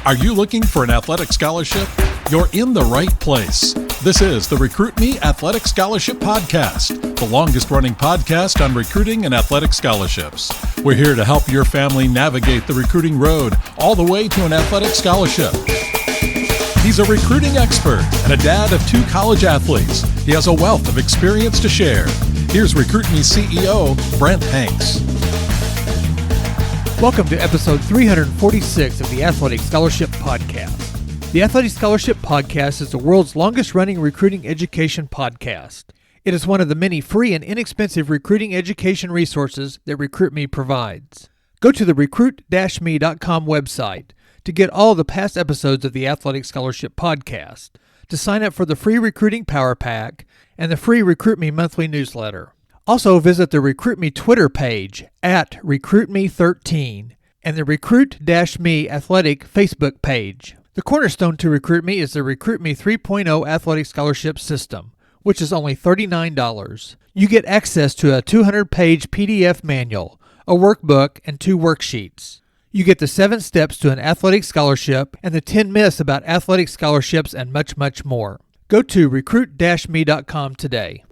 Are you looking for an athletic scholarship? You're in the right place. This is the Recruit Me Athletic Scholarship Podcast, the longest-running podcast on recruiting and athletic scholarships. We're here to help your family navigate the recruiting road all the way to an athletic scholarship. He's a recruiting expert and a dad of 2 college athletes. He has a wealth of experience to share. Here's Recruit Me CEO, Brent Hanks. Welcome to episode 346 of the Athletic Scholarship Podcast. The Athletic Scholarship Podcast is the world's longest-running recruiting education podcast. It is one of the many free and inexpensive recruiting education resources that RecruitMe provides. Go to the recruit-me.com website to get all the past episodes of the Athletic Scholarship Podcast, to sign up for the free Recruiting Power Pack and the free RecruitMe monthly newsletter. Also visit the RecruitMe Twitter page at RecruitMe13 and the Recruit-Me Athletic Facebook page. The cornerstone to RecruitMe is the RecruitMe 3.0 Athletic Scholarship System, which is only $39. You get access to a 200-page PDF manual, a workbook, and 2 worksheets. You get the 7 steps to an athletic scholarship and the 10 myths about athletic scholarships and much, much more. Go to recruit-me.com today.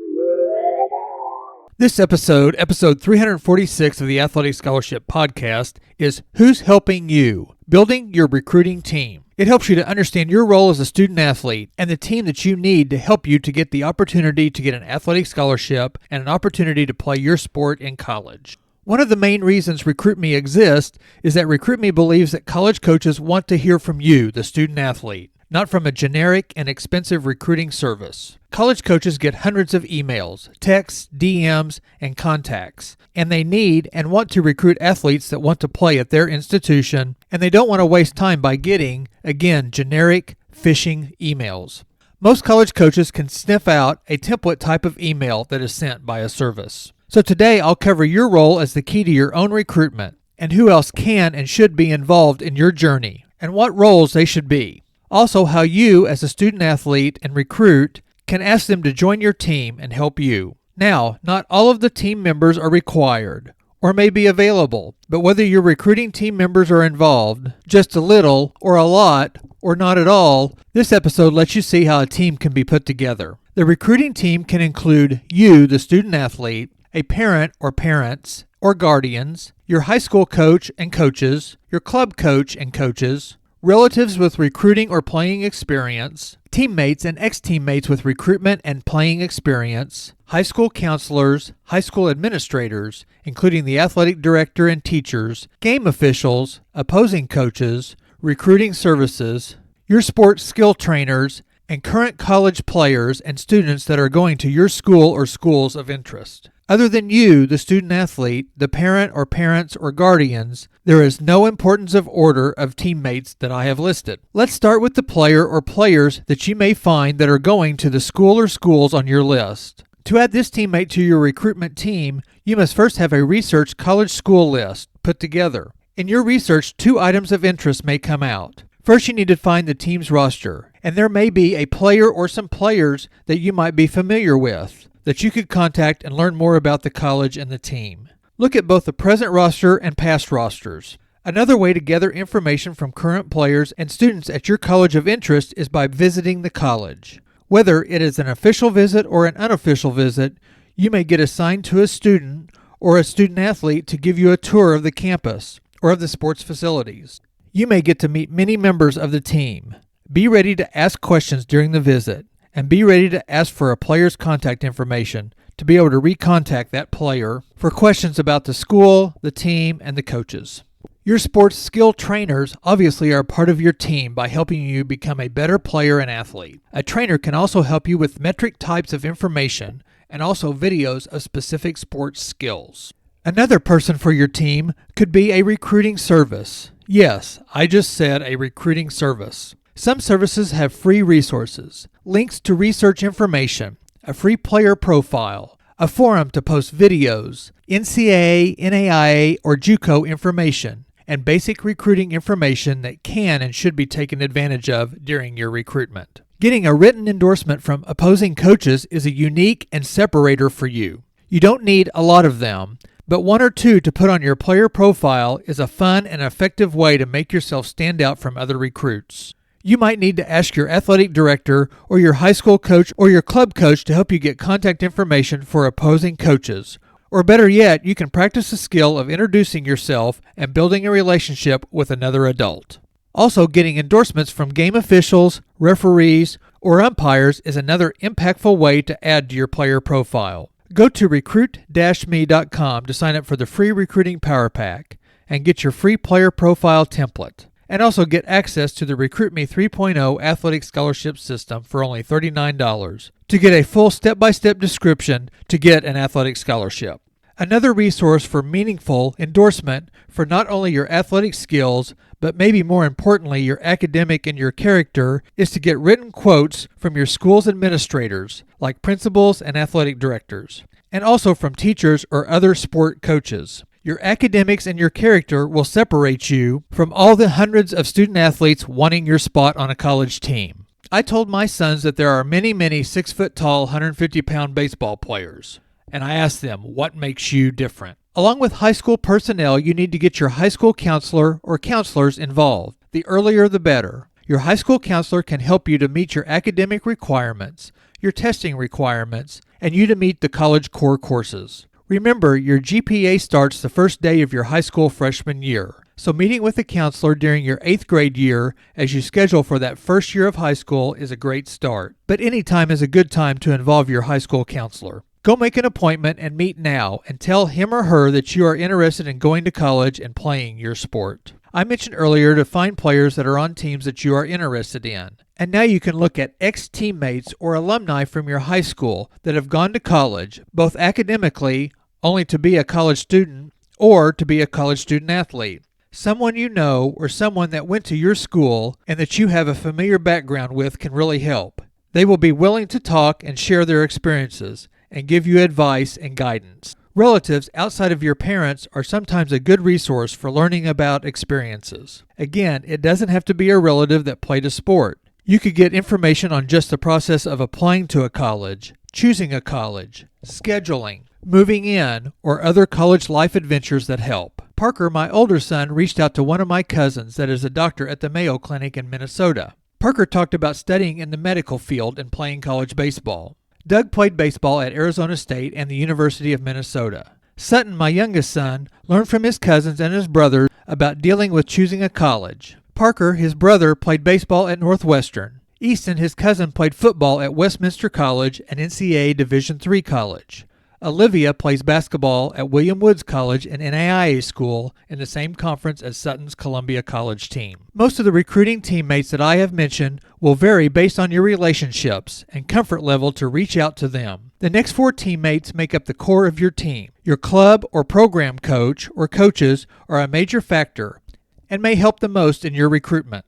This episode 346 of the Athletic Scholarship Podcast, is Who's Helping You? Building Your Recruiting Team. It helps you to understand your role as a student athlete and the team that you need to help you to get the opportunity to get an athletic scholarship and an opportunity to play your sport in college. One of the main reasons RecruitMe exists is that RecruitMe believes that college coaches want to hear from you, the student athlete, not from a generic and expensive recruiting service. College coaches get hundreds of emails, texts, DMs, and contacts, and they need and want to recruit athletes that want to play at their institution, and they don't want to waste time by getting, again, generic, phishing emails. Most college coaches can sniff out a template type of email that is sent by a service. So today I'll cover your role as the key to your own recruitment, and who else can and should be involved in your journey, and what roles they should be. Also, how you, as a student athlete and recruit, can ask them to join your team and help you. Now, not all of the team members are required or may be available, but whether your recruiting team members are involved, just a little, or a lot, or not at all, this episode lets you see how a team can be put together. The recruiting team can include you, the student athlete, a parent or parents, or guardians, your high school coach and coaches, your club coach and coaches, relatives with recruiting or playing experience, teammates and ex-teammates with recruitment and playing experience, high school counselors, high school administrators, including the athletic director and teachers, game officials, opposing coaches, recruiting services, your sports skill trainers, and current college players and students that are going to your school or schools of interest. Other than you, the student athlete, the parent or parents or guardians, there is no importance of order of teammates that I have listed. Let's start with the player or players that you may find that are going to the school or schools on your list. To add this teammate to your recruitment team, you must first have a research college school list put together. In your research, 2 items of interest may come out. First, you need to find the team's roster, and there may be a player or some players that you might be familiar with that you could contact and learn more about the college and the team. Look at both the present roster and past rosters. Another way to gather information from current players and students at your college of interest is by visiting the college. Whether it is an official visit or an unofficial visit, you may get assigned to a student or a student athlete to give you a tour of the campus or of the sports facilities. You may get to meet many members of the team. Be ready to ask questions during the visit, and be ready to ask for a player's contact information to be able to recontact that player for questions about the school, the team, and the coaches. Your sports skill trainers obviously are part of your team by helping you become a better player and athlete. A trainer can also help you with metric types of information and also videos of specific sports skills. Another person for your team could be a recruiting service. Yes, I just said a recruiting service. Some services have free resources, links to research information, a free player profile, a forum to post videos, NCAA, NAIA, or JUCO information, and basic recruiting information that can and should be taken advantage of during your recruitment. Getting a written endorsement from opposing coaches is a unique and separator for you. You don't need a lot of them, but one or two to put on your player profile is a fun and effective way to make yourself stand out from other recruits. You might need to ask your athletic director or your high school coach or your club coach to help you get contact information for opposing coaches. Or better yet, you can practice the skill of introducing yourself and building a relationship with another adult. Also, getting endorsements from game officials, referees, or umpires is another impactful way to add to your player profile. Go to recruit-me.com to sign up for the free Recruiting Power Pack and get your free player profile template. And also get access to the Recruit Me 3.0 Athletic Scholarship System for only $39 to get a full step-by-step description to get an athletic scholarship. Another resource for meaningful endorsement for not only your athletic skills, but maybe more importantly your academic and your character, is to get written quotes from your school's administrators, like principals and athletic directors, and also from teachers or other sport coaches. Your academics and your character will separate you from all the hundreds of student athletes wanting your spot on a college team. I told my sons that there are many 6-foot-tall, 150-pound baseball players, and I asked them, what makes you different? Along with high school personnel, you need to get your high school counselor or counselors involved. The earlier the better. Your high school counselor can help you to meet your academic requirements, your testing requirements, and you to meet the college core courses. Remember, your GPA starts the first day of your high school freshman year, so meeting with a counselor during your 8th grade year as you schedule for that first year of high school is a great start. But any time is a good time to involve your high school counselor. Go make an appointment and meet now and tell him or her that you are interested in going to college and playing your sport. I mentioned earlier to find players that are on teams that you are interested in. And now you can look at ex-teammates or alumni from your high school that have gone to college, both academically, only to be a college student, or to be a college student athlete. Someone you know or someone that went to your school and that you have a familiar background with can really help. They will be willing to talk and share their experiences and give you advice and guidance. Relatives outside of your parents are sometimes a good resource for learning about experiences. Again, it doesn't have to be a relative that played a sport. You could get information on just the process of applying to a college, choosing a college, scheduling, moving in, or other college life adventures that help. Parker, my older son, reached out to one of my cousins that is a doctor at the Mayo Clinic in Minnesota. Parker talked about studying in the medical field and playing college baseball. Doug played baseball at Arizona State and the University of Minnesota. Sutton, my youngest son, learned from his cousins and his brothers about dealing with choosing a college. Parker, his brother, played baseball at Northwestern. Easton, his cousin, played football at Westminster College, an NCAA Division III college. Olivia plays basketball at William Woods College, an NAIA school in the same conference as Sutton's Columbia College team. Most of the recruiting teammates that I have mentioned will vary based on your relationships and comfort level to reach out to them. The next 4 teammates make up the core of your team. Your club or program coach or coaches are a major factor and may help the most in your recruitment.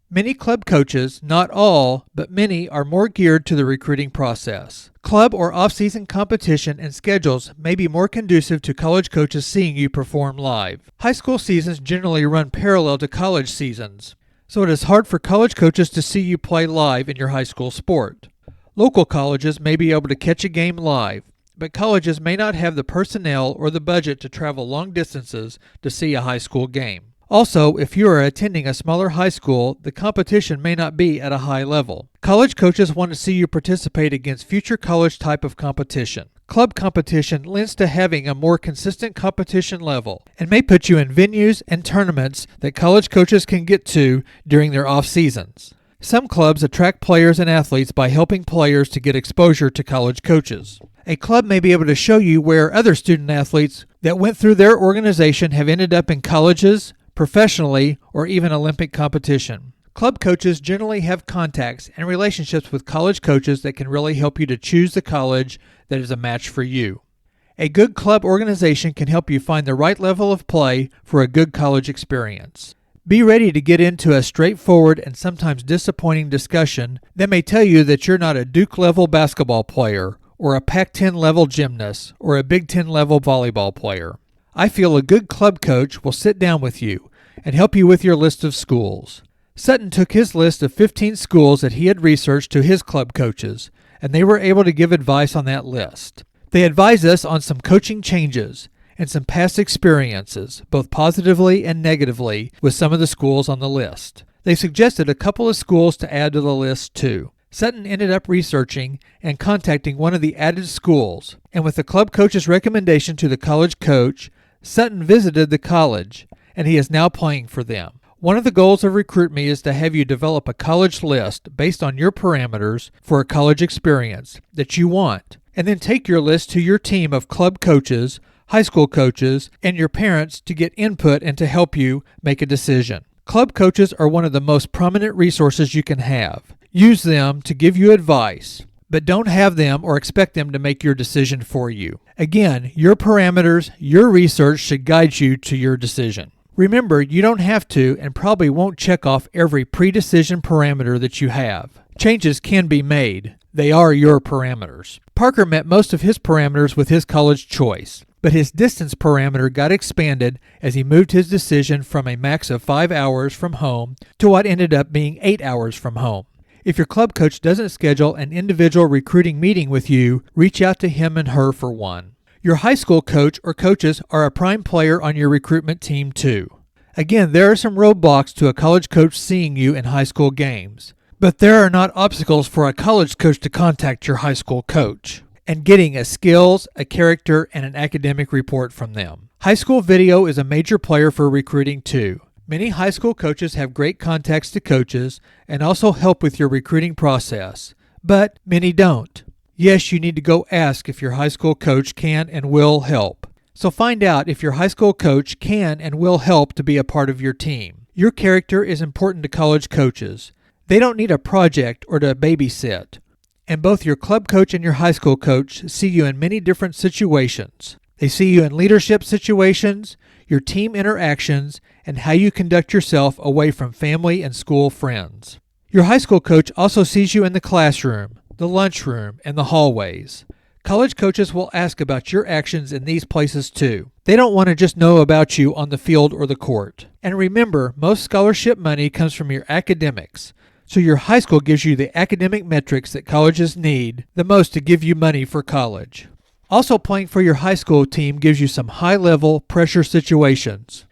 Many club coaches, not all, but many, are more geared to the recruiting process. Club or off-season competition and schedules may be more conducive to college coaches seeing you perform live. High school seasons generally run parallel to college seasons, so it is hard for college coaches to see you play live in your high school sport. Local colleges may be able to catch a game live, but colleges may not have the personnel or the budget to travel long distances to see a high school game. Also, if you are attending a smaller high school, the competition may not be at a high level. College coaches want to see you participate against future college type of competition. Club competition lends to having a more consistent competition level and may put you in venues and tournaments that college coaches can get to during their off seasons. Some clubs attract players and athletes by helping players to get exposure to college coaches. A club may be able to show you where other student athletes that went through their organization have ended up in colleges, professionally, or even Olympic competition. Club coaches generally have contacts and relationships with college coaches that can really help you to choose the college that is a match for you. A good club organization can help you find the right level of play for a good college experience. Be ready to get into a straightforward and sometimes disappointing discussion that may tell you that you're not a Duke-level basketball player or a Pac-10 level gymnast or a Big Ten level volleyball player. I feel a good club coach will sit down with you and help you with your list of schools. Sutton took his list of 15 schools that he had researched to his club coaches, and they were able to give advice on that list. They advised us on some coaching changes, and some past experiences, both positively and negatively, with some of the schools on the list. They suggested a couple of schools to add to the list too. Sutton ended up researching and contacting one of the added schools, and with the club coach's recommendation to the college coach, Sutton visited the college, and he is now playing for them. One of the goals of RecruitMe is to have you develop a college list based on your parameters for a college experience that you want, and then take your list to your team of club coaches, high school coaches, and your parents to get input and to help you make a decision. Club coaches are one of the most prominent resources you can have. Use them to give you advice, but don't have them or expect them to make your decision for you. Again, your parameters, your research should guide you to your decision. Remember, you don't have to and probably won't check off every pre-decision parameter that you have. Changes can be made. They are your parameters. Parker met most of his parameters with his college choice, but his distance parameter got expanded as he moved his decision from a max of 5 hours from home to what ended up being 8 hours from home. If your club coach doesn't schedule an individual recruiting meeting with you, reach out to him and her for one. Your high school coach or coaches are a prime player on your recruitment team too. Again, there are some roadblocks to a college coach seeing you in high school games, but there are not obstacles for a college coach to contact your high school coach and getting a skills, a character, and an academic report from them. High school video is a major player for recruiting too. Many high school coaches have great contacts to coaches and also help with your recruiting process, but many don't. Yes, you need to go ask if your high school coach can and will help. So find out if your high school coach can and will help to be a part of your team. Your character is important to college coaches. They don't need a project or to babysit. And both your club coach and your high school coach see you in many different situations. They see you in leadership situations, your team interactions, and how you conduct yourself away from family and school friends. Your high school coach also sees you in the classroom, the lunchroom, and the hallways. College coaches will ask about your actions in these places too. They don't want to just know about you on the field or the court. And remember, most scholarship money comes from your academics, so your high school gives you the academic metrics that colleges need the most to give you money for college. Also, playing for your high school team gives you some high-level pressure situations.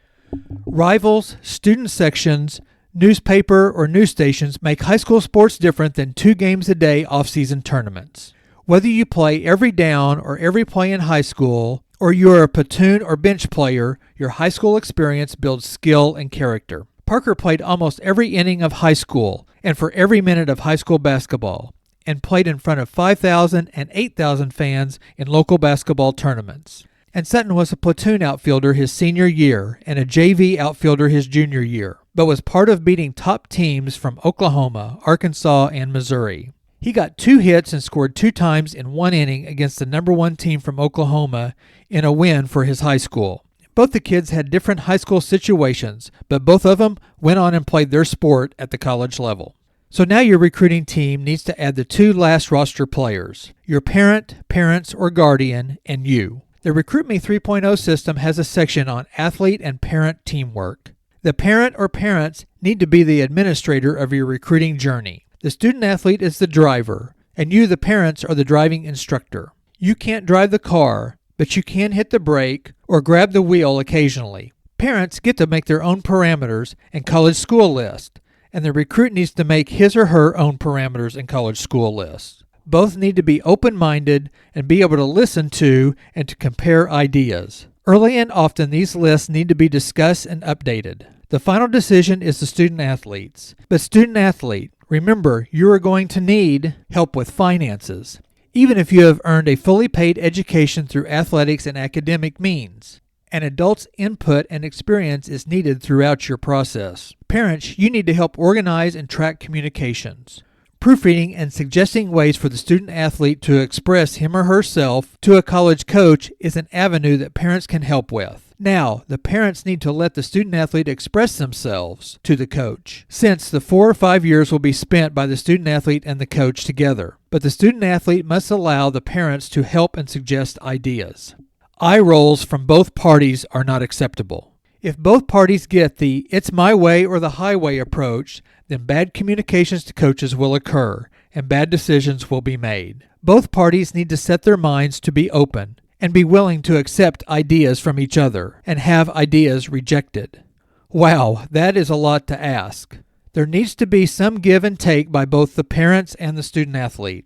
Rivals, student sections, newspaper, or news stations make high school sports different than 2 games a day off-season tournaments. Whether you play every down or every play in high school, or you are a platoon or bench player, your high school experience builds skill and character. Parker played almost every inning of high school and for every minute of high school basketball, and played in front of 5,000 and 8,000 fans in local basketball tournaments. And Sutton was a platoon outfielder his senior year and a JV outfielder his junior year, but was part of beating top teams from Oklahoma, Arkansas, and Missouri. He got 2 hits and scored 2 times in 1 inning against the number 1 team from Oklahoma in a win for his high school. Both the kids had different high school situations, but both of them went on and played their sport at the college level. So now your recruiting team needs to add the 2 last roster players, your parent, parents, or guardian, and you. The RecruitMe 3.0 system has a section on athlete and parent teamwork. The parent or parents need to be the administrator of your recruiting journey. The student athlete is the driver, and you, the parents, are the driving instructor. You can't drive the car, but you can hit the brake or grab the wheel occasionally. Parents get to make their own parameters and college school list, and the recruit needs to make his or her own parameters and college school lists. Both need to be open-minded and be able to listen to and to compare ideas. Early and often, these lists need to be discussed and updated. The final decision is the student athlete's. But student athlete, remember, you are going to need help with finances, even if you have earned a fully paid education through athletics and academic means. An adult's input and experience is needed throughout your process. Parents, you need to help organize and track communications. Proofreading and suggesting ways for the student athlete to express him or herself to a college coach is an avenue that parents can help with. Now, the parents need to let the student athlete express themselves to the coach, since the 4 or 5 years will be spent by the student athlete and the coach together. But the student athlete must allow the parents to help and suggest ideas. Eye rolls from both parties are not acceptable. If both parties get the "it's my way or the highway" approach, then bad communications to coaches will occur and bad decisions will be made. Both parties need to set their minds to be open and be willing to accept ideas from each other and have ideas rejected. Wow, that is a lot to ask. There needs to be some give and take by both the parents and the student athlete.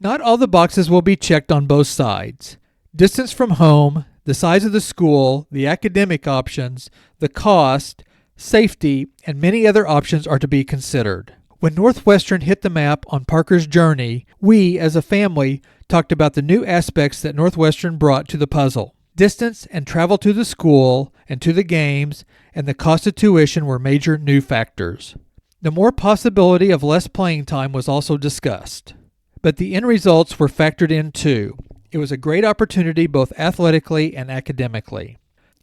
Not all the boxes will be checked on both sides. Distance from home, the size of the school, the academic options, the cost, safety, and many other options are to be considered. When Northwestern hit the map on Parker's journey, we, as a family, talked about the new aspects that Northwestern brought to the puzzle. Distance and travel to the school and to the games and the cost of tuition were major new factors. The more possibility of less playing time was also discussed. But the end results were factored in too. It was a great opportunity both athletically and academically.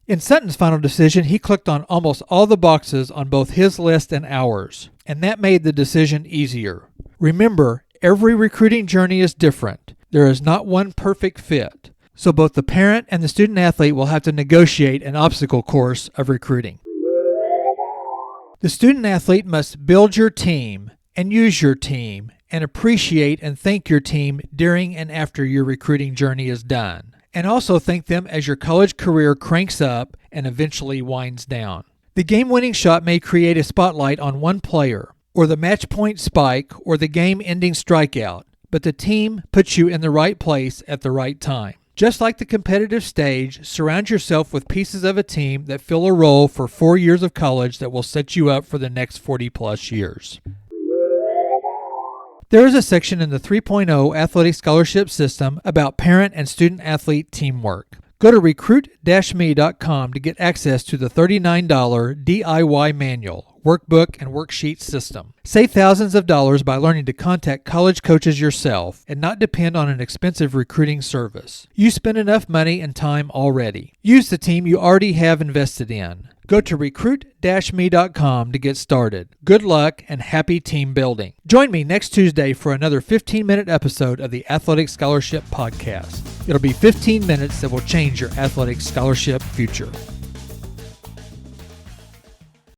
In Sutton's final decision, he clicked on almost all the boxes on both his list and ours, and that made the decision easier. Remember, every recruiting journey is different. There is not one perfect fit, so both the parent and the student athlete will have to negotiate an obstacle course of recruiting. The student athlete must build your team and use your team and appreciate and thank your team during and after your recruiting journey is done. And also thank them as your college career cranks up and eventually winds down. The game-winning shot may create a spotlight on one player, or the match point spike, or the game-ending strikeout, but the team puts you in the right place at the right time. Just like the competitive stage, surround yourself with pieces of a team that fill a role for 4 years of college that will set you up for the next 40-plus years. There is a section in the 3.0 Athletic Scholarship System about parent and student-athlete teamwork. Go to recruit-me.com to get access to the $39 DIY manual, workbook, and worksheet system. Save thousands of dollars by learning to contact college coaches yourself and not depend on an expensive recruiting service. You spend enough money and time already. Use the team you already have invested in. Go to recruit-me.com to get started. Good luck and happy team building. Join me next Tuesday for another 15-minute episode of the Athletic Scholarship Podcast. It'll be 15 minutes that will change your athletic scholarship future.